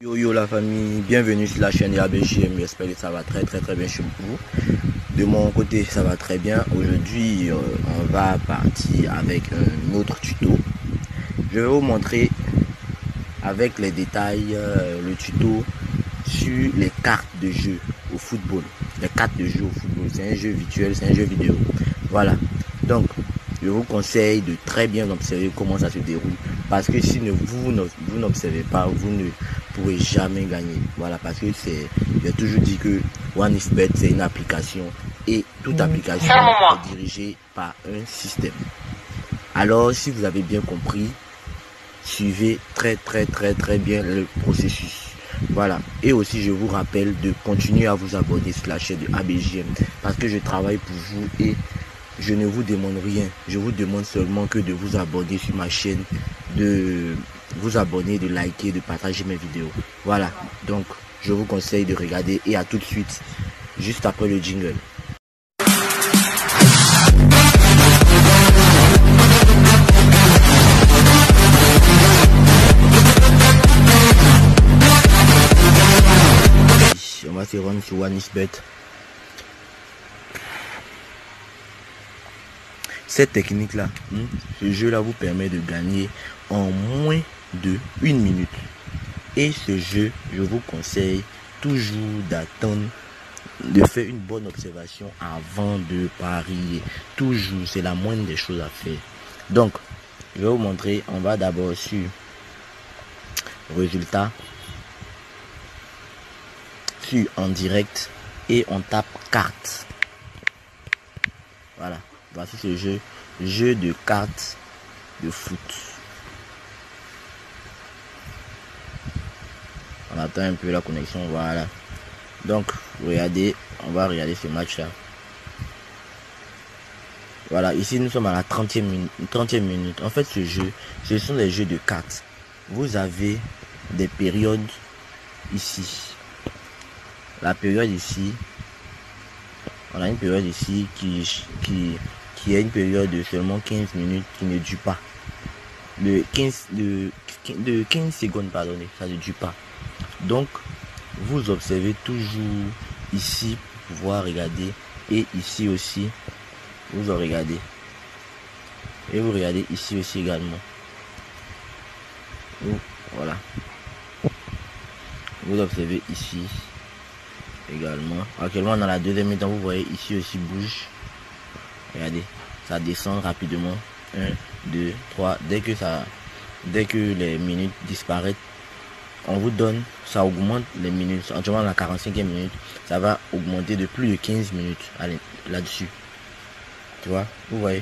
Yo yo la famille, bienvenue sur la chaîne ABJM, j'espère que ça va très bien chez vous. De mon côté ça va très bien. Aujourd'hui on va partir avec un autre tuto. Je vais vous montrer avec les détails le tuto sur les cartes de jeu au football. Les cartes de jeu au football, c'est un jeu virtuel, c'est un jeu vidéo. Voilà, donc je vous conseille de très bien observer comment ça se déroule. Parce que si vous n'observez pas, vous ne pourrez jamais gagner. Voilà, parce que j'ai toujours dit que OneXBet c'est une application et toute application est dirigée par un système. Alors si vous avez bien compris, suivez très bien le processus. Voilà, et aussi je vous rappelle de continuer à vous abonner sur la chaîne de ABJM parce que je travaille pour vous et je ne vous demande rien. Je vous demande seulement que de vous abonner sur ma chaîne, de vous abonner, de liker, de partager mes vidéos. Voilà, donc je vous conseille de regarder et à tout de suite, juste après le jingle. On va se rendre sur OneXBet. Cette technique là, ce jeu là vous permet de gagner en moins de 1 minute. Et ce jeu, je vous conseille toujours d'attendre, de faire une bonne observation avant de parier. Toujours, c'est la moindre des choses à faire. Donc, je vais vous montrer, on va d'abord sur résultat, sur en direct et on tape carte. Voilà, voici ce jeu de cartes de foot. On attend un peu la connexion, voilà. Donc, regardez, on va regarder ce match là. Voilà, ici nous sommes à la 30e minute. En fait, ce sont des jeux de cartes. Vous avez des périodes ici. La période ici, on a une période ici qui est une période de seulement 15 minutes qui ne dure pas. De 15 secondes, pardonnez, ça ne dure pas. Donc, vous observez toujours ici pour pouvoir regarder et ici aussi, vous en regardez. Et vous regardez ici aussi également. Voilà. Vous observez ici également. Actuellement dans la deuxième mi-temps, vous voyez ici aussi bouge. Regardez, ça descend rapidement. 1, 2, 3. Dès que les minutes disparaissent, on vous donne, ça augmente les minutes. Actuellement dans la 45e minute, ça va augmenter de plus de 15 minutes. Allez, là-dessus. Tu vois, vous voyez.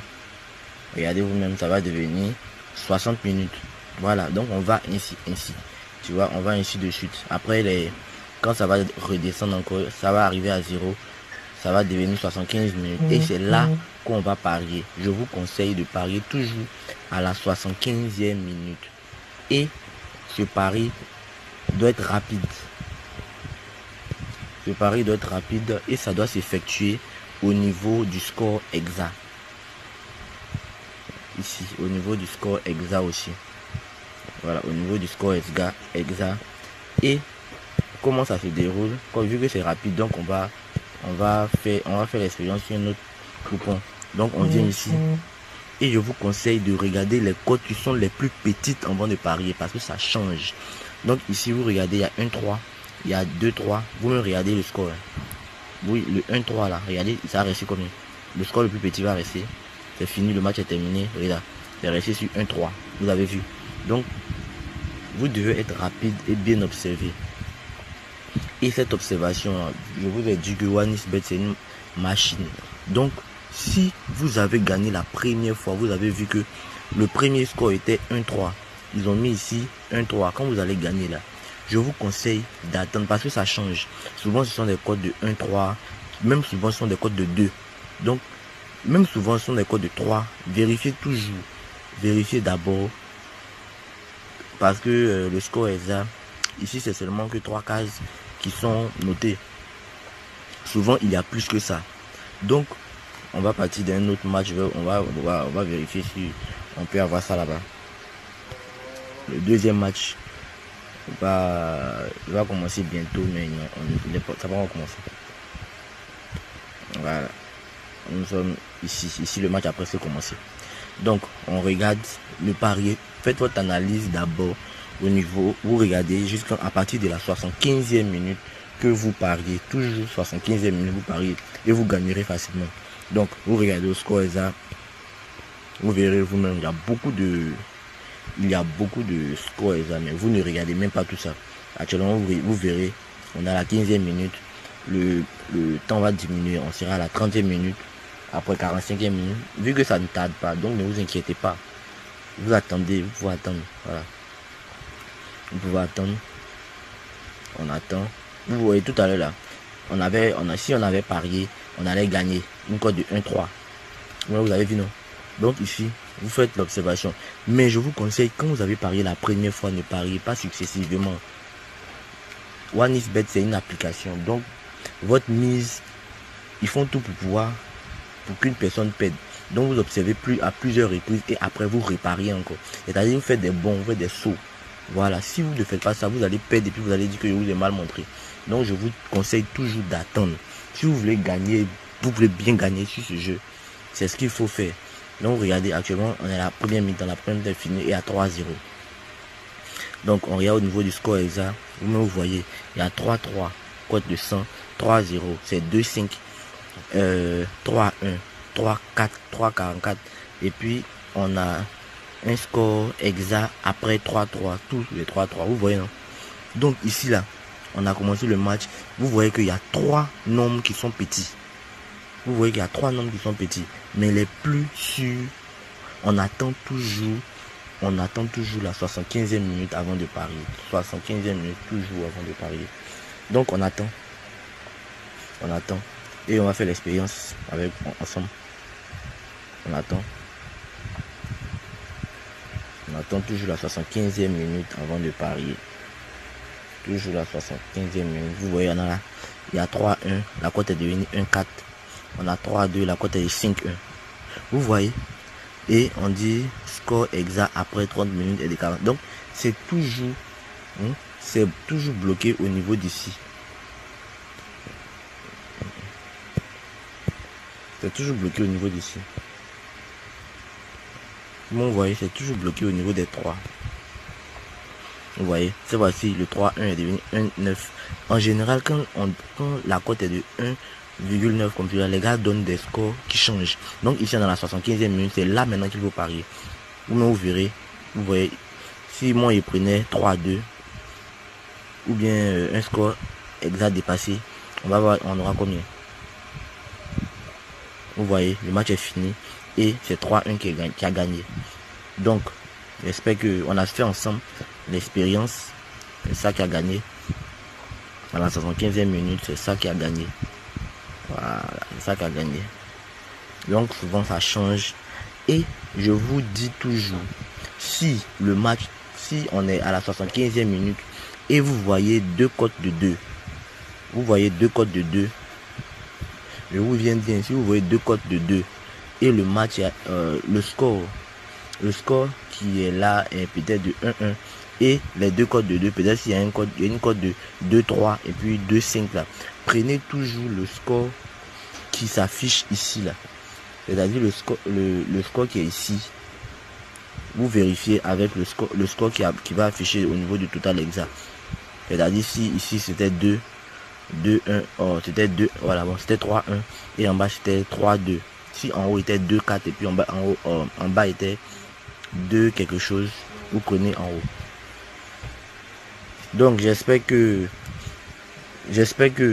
Regardez vous-même, ça va devenir 60 minutes. Voilà, donc on va ainsi. Tu vois, on va ainsi de suite. Après quand ça va redescendre encore, ça va arriver à 0, ça va devenir 75 minutes. Et c'est là qu'on va parier. Je vous conseille de parier toujours à la 75e minute. Et ce pari doit être rapide. Ce pari doit être rapide et ça doit s'effectuer au niveau du score exact. Ici, au niveau du score exact aussi. Voilà, au niveau du score exact. Et comment ça se déroule, vu que c'est rapide, donc on va faire l'expérience sur notre coupon. Donc on vient ici et je vous conseille de regarder les cotes qui sont les plus petites avant de parier parce que ça change. Donc ici vous regardez, il y a 1-3, il y a 2-3, vous me regardez le score. Oui, le 1-3 là, regardez, ça a resté combien? Le score le plus petit va rester. C'est fini, le match est terminé. Regarde, c'est resté sur 1-3. Vous avez vu. Donc vous devez être rapide et bien observer. Et cette observation, je vous ai dit que OneXBet c'est une machine. Donc, si vous avez gagné la première fois, vous avez vu que le premier score était 1-3. Ils ont mis ici 1-3. Quand vous allez gagner là, je vous conseille d'attendre parce que ça change. Souvent, ce sont des codes de 1-3. Même souvent, ce sont des codes de 2. Donc, même souvent, ce sont des codes de 3. Vérifiez toujours. Vérifiez d'abord. Parce que le score est là. Ici, c'est seulement que 3 cases qui sont notées. Souvent, il y a plus que ça. Donc, on va partir d'un autre match. On va vérifier si on peut avoir ça là-bas. Le deuxième match. va commencer bientôt, mais non, ça va pas commencer. Voilà. Nous sommes ici. Ici, le match a presque commencé. Donc, on regarde le pari. Faites votre analyse d'abord au niveau. Vous regardez jusqu'à partir de la 75e minute que vous pariez. Toujours 75e minute, vous pariez et vous gagnerez facilement. Donc, vous regardez au score exact. Vous verrez vous-même, il y a beaucoup de scores exacts, mais vous ne regardez même pas tout ça. Actuellement, vous verrez, on est à la 15e minute. Le temps va diminuer. On sera à la 30e minute. Après 45e minute. Vu que ça ne tarde pas, donc ne vous inquiétez pas. Vous attendez, vous pouvez attendre. Voilà. Vous pouvez attendre. On attend. Vous voyez tout à l'heure là. Si on avait parié, on allait gagner une cote de 1-3. Vous avez vu, non? Donc ici, vous faites l'observation. Mais je vous conseille, quand vous avez parié la première fois, ne pariez pas successivement. OneXBet, c'est une application. Donc, votre mise, ils font tout pour qu'une personne perde. Donc, vous observez à plusieurs reprises et après, vous réparez encore. C'est-à-dire, vous faites des bons, vous faites des sauts. Voilà. Si vous ne faites pas ça, vous allez perdre et puis vous allez dire que je vous ai mal montré. Donc, je vous conseille toujours d'attendre. Si vous voulez gagner, vous voulez bien gagner sur ce jeu, c'est ce qu'il faut faire. Donc, regardez, actuellement, on est à la première mi-temps. La première mi-temps est finie et à 3-0. Donc, on regarde au niveau du score exact. Vous voyez, il y a 3-3, cote de 100, 3-0, c'est 2-5, 3-1, 3-4, 3-44. Et puis, on a un score exact après 3-3, tous les 3-3. Vous voyez, non? Donc, ici, là, on a commencé le match. Vous voyez qu'il y a 3 nombres qui sont petits. Vous voyez qu'il y a 3 nombres qui sont petits. Mais les plus sûrs, on attend toujours la 75e minute avant de parier. 75e minute toujours avant de parier. Donc on attend. Et on va faire l'expérience ensemble. On attend toujours la 75e minute avant de parier. Toujours la 75e minute. Vous voyez, il y a 3-1. La cote est devenue 1-4. On a 3-2. La cote est de 5-1. Vous voyez? Et on dit score exact après 30 minutes et des 40. Donc, c'est toujours bloqué au niveau d'ici. C'est toujours bloqué au niveau d'ici. Bon, vous voyez, c'est toujours bloqué au niveau des 3. Vous voyez, c'est voici, le 3-1 est devenu 1-9. En général, quand la cote est de 1,9 comme ça, les gars donnent des scores qui changent. Donc ici dans la 75e minute, c'est là maintenant qu'il faut parier. Vous verrez, vous voyez, si moi il prenait 3-2 ou bien un score exact dépassé, on va voir, on aura combien. Vous voyez, le match est fini et c'est 3-1 qui a gagné. Donc, j'espère qu'on a fait ensemble l'expérience. C'est ça qui a gagné. À la 75e minute, c'est ça qui a gagné. Voilà, c'est ça qui a gagné. Donc, souvent, ça change. Et je vous dis toujours, si on est à la 75e minute et vous voyez 2 cotes de 2. Vous voyez 2 cotes de 2. Je vous viens de dire, si vous voyez 2 cotes de 2 et le match, le score qui est là est peut-être de 1-1 et les 2 cotes de 2, peut-être s'il y a une cote de 2-3 et puis 2-5 là. Prenez toujours le score qui s'affiche ici là. C'est-à-dire le score qui est ici. Vous vérifiez avec le score qui va afficher au niveau du total exact. C'est-à-dire si ici c'était 2-1, c'était 2, voilà, bon, c'était 3-1 et en bas c'était 3-2. Si en haut était 2-4 et puis en bas était 2 quelque chose, vous prenez en haut. Donc j'espère que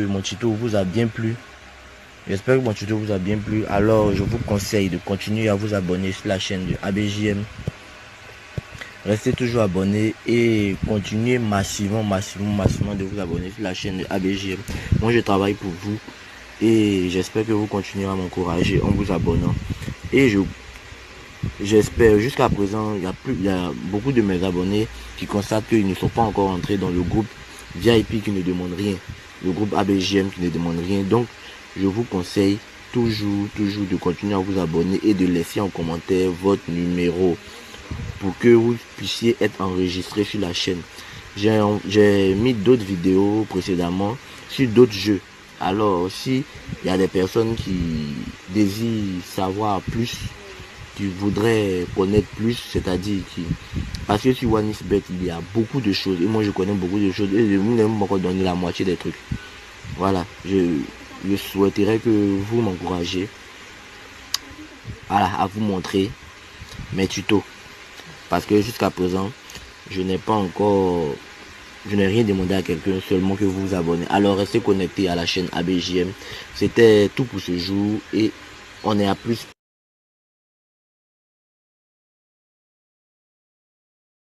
mon tuto vous a bien plu. Alors je vous conseille de continuer à vous abonner sur la chaîne de ABJM. Restez toujours abonnés et continuez massivement de vous abonner sur la chaîne de ABJM. Moi je travaille pour vous et j'espère que vous continuerez à m'encourager en vous abonnant. Et j'espère, jusqu'à présent, il y a beaucoup de mes abonnés qui constatent qu'ils ne sont pas encore entrés dans le groupe VIP qui ne demande rien. Le groupe ABJM qui ne demande rien. Donc, je vous conseille toujours de continuer à vous abonner et de laisser en commentaire votre numéro pour que vous puissiez être enregistré sur la chaîne. j'ai mis d'autres vidéos précédemment sur d'autres jeux. Alors, si il y a des personnes qui désirent savoir plus, qui voudraient connaître plus, c'est-à-dire qui... Parce que sur OneXBet, il y a beaucoup de choses. Et moi, je connais beaucoup de choses. Et je ne vais même pas donner la moitié des trucs. Voilà, je souhaiterais que vous m'encouragez à vous montrer mes tutos. Parce que jusqu'à présent, je n'ai rien demandé à quelqu'un, seulement que vous vous abonnez. Alors restez connectés à la chaîne ABJM. C'était tout pour ce jour et on est à plus.